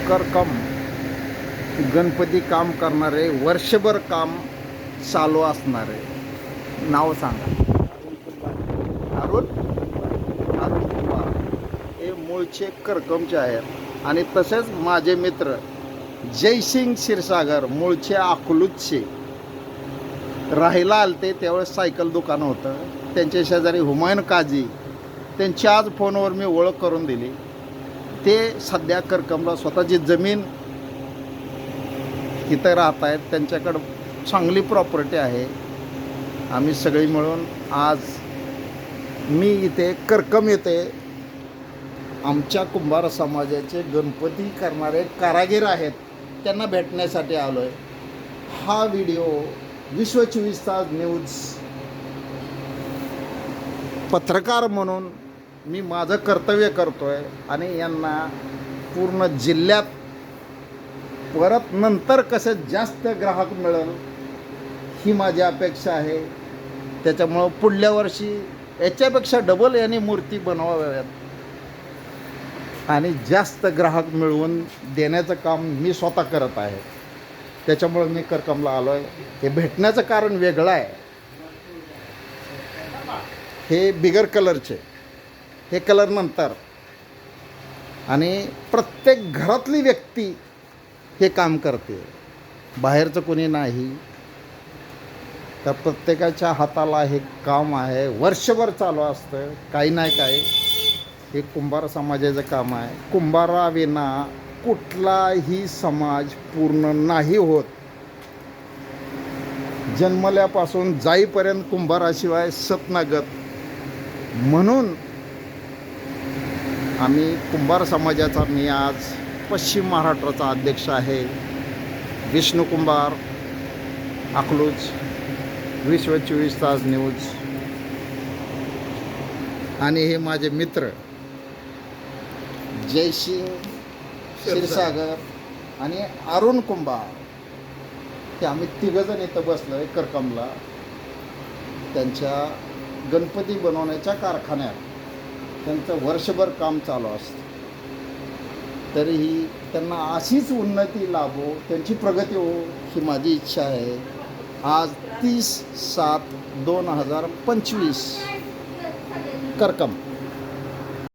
करकम गणपती काम करणारे, वर्षभर काम चालू असणारे. नाव सांगा. अरुण अरुण कुमार हे मूळचे करकमचे आहेत. आणि तसेच माझे मित्र जयसिंग क्षीरसागर मूळचे अकलूजचे राहायला आलते. त्यावेळेस सायकल दुकान होतं. त्यांच्या शेजारी हुमायून काजी, त्यांची आज फोनवर मी ओळख करून दिली. ते सध्या करकमला स्वतःची जमीन इथं राहत आहेत. त्यांच्याकडं चांगली प्रॉपर्टी आहे. आम्ही सगळी मिळून आज मी इथे करकम येथे आमच्या कुंभार समाजाचे गणपती करणारे कारागीर आहेत, त्यांना भेटण्यासाठी आलो आहे. हा व्हिडिओ विश्व 24 तास न्यूज पत्रकार म्हणून मी माझं कर्तव्य करतो आहे. आणि यांना पूर्ण जिल्ह्यात परत नंतर कसं जास्त ग्राहक मिळेल ही माझी अपेक्षा आहे. त्याच्यामुळं पुढल्या वर्षी याच्यापेक्षा डबल यांनी मूर्ती बनवाव्यात आणि जास्त ग्राहक मिळवून देण्याचं काम मी स्वतः करत आहे. त्याच्यामुळं मी करकमला आलो आहे. हे भेटण्याचं कारण वेगळं आहे. हे बिगर कलरचे, हे कलर नंतर. आणि प्रत्येक घरातली व्यक्ती हे काम करते, बाहेरचं कोणी नाही. तर प्रत्येकाच्या हाताला हे काम आहे, वर्षभर चालू असतं. काही नाही काय, हे कुंभार समाजाचं काम आहे. कुंभाराविना कुठलाही समाज पूर्ण नाही होत. जन्मल्यापासून जाईपर्यंत कुंभाराशिवाय सतनागत. म्हणून आम्ही कुंभार समाजाचा, मी आज पश्चिम महाराष्ट्राचा अध्यक्ष आहे. विष्णू कुंभार, अकलूज, विश्व 24 तास न्यूज. आणि हे माझे मित्र जयसिंग क्षीरसागर आणि अरुण कुंभार, ते आम्ही तिघंजण इथं बसलो आहे करकमला. त्यांच्या गणपती बनवण्याच्या कारखान्यात त्यांचं वर्षभर काम चालू असतं. तरीही त्यांना अशीच उन्नती लाभो, त्यांची प्रगती हो ही माझी इच्छा आहे. आज 30/7/2025 करकम.